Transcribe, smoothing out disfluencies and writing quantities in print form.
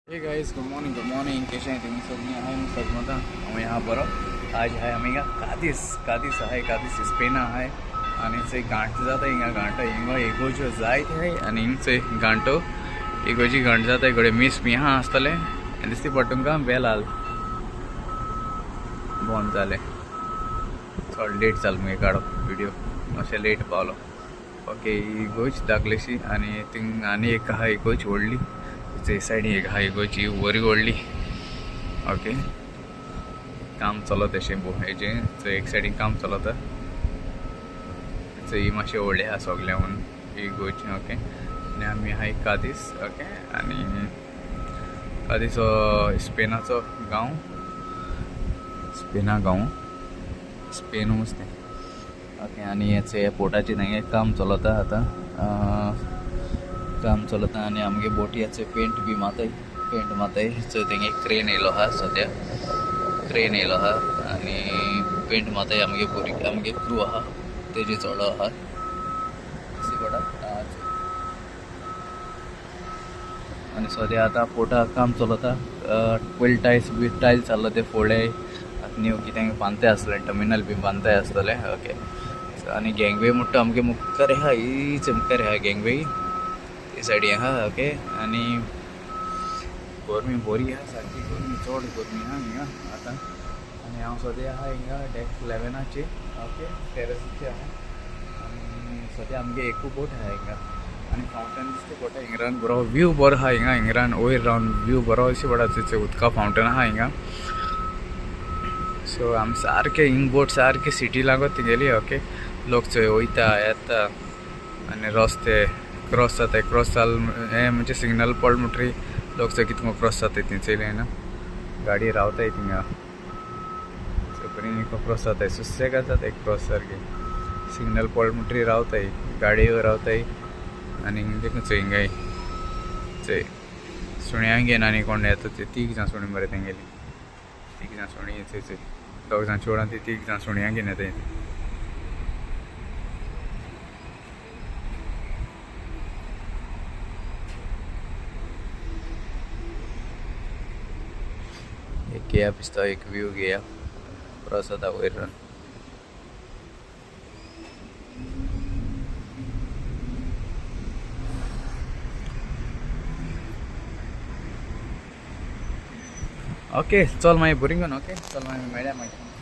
Hey guys, good morning कैसे हैं तुम्ही सब? मी आहे सजमता हम यहाँ बरो आज है हमें कादिस आहे कादिस स्पेन आहे आणि से गांठ जाता हिंगा गांठ हिंगा एगोजो जायत है आणि हिंगचे गांठो एगोजी गांठ जाता इकडे मिस मी हाँ आसतले दिसती पटुंका बेलाल बॉन जाले थोडं लेट चाल मग काढो व्हिडिओ असे लेट पावलो ओके इगोज दाखलेशी आणि थिंग आणि एक हा इगोज ओढली ते साइड एक हा इगोची वरी ओढली ओके काम चलत अशें हेजे एक सायडीन काम चलता ही मातशें व्हडलें आहा सगल्याहून इगोची ओके आनी आमी आहाय कादीस ओके आनी कादीस स्पेनाचो गांव स्पेनूच तें ओके आनी हेचे पोर्टाचें थंय काम चलता आतां काम चलता आनी आमगे बोटयाचे पेंट माताय सो तेंगे क्रेन येयलो आहा सद्या क्रेन येयलो आहा आनी पेंट माताय आमगे क्रू आहा तेजे चलो आहा पडा आनी सद्या आतां पोर्टा काम चलता पयली टायल्स जाल्लो ते फोडे आतां न्यू कितें बांदताय आसतलें टर्मिनल बी बांदताय आसतलें ओके आनी गँगवे म्हणटा आमगे मुखार आहा हीच मुखार आहा गँगवे साइडी आहा ओके आनी गोरमी बरी आहा सारकी गोरमी चड गोरमी आहा हिंगा आतां आनी हांव सद्या आहा हिंगा डेक 11 ओके टेरसीचे आहा आनी सद्या आमगे एकू बोट आहा हिंगा आनी फावंटन दिसता पडटा हिंगरान बरो व्यू बरो आहा हिंगा हिंगरान वयर रावन व्यू बरो अशें पडटा थंयचे उदका फावंटन आहा हिंगा सो आमी सारके हिंग बोट सारके सिटी लागत तेगेली ओके लोक थंय वयता येता आनी रस्ते क्रॉस जाता क्रॉस जाल हे म्हणजे सिग्नल पड म्हणटरी लोक थंय कितको क्रॉस जाता थंयचेले ना गाडी रावताय थिंगा बरी क्रॉस जाताय सुसेगाद जाताय क्रॉस सारके सिग्नल पड म्हणटरी रावताय गाडयो रावताय आनी देखून हिंगाय थंय सुण्यांक घेन आनी कोण येता ते 3 जाण सुणी मरे तेंगेली 3 जाण सुणी थंयचे 2 जाण चोडान ते 3 जाण सुण्यांक घेन येताय एक गया पिस्ता एक व्यू गया प्रसाद वयर ओके चल मागीर बरी गन ओके चल मागीर मेळ्या मागीर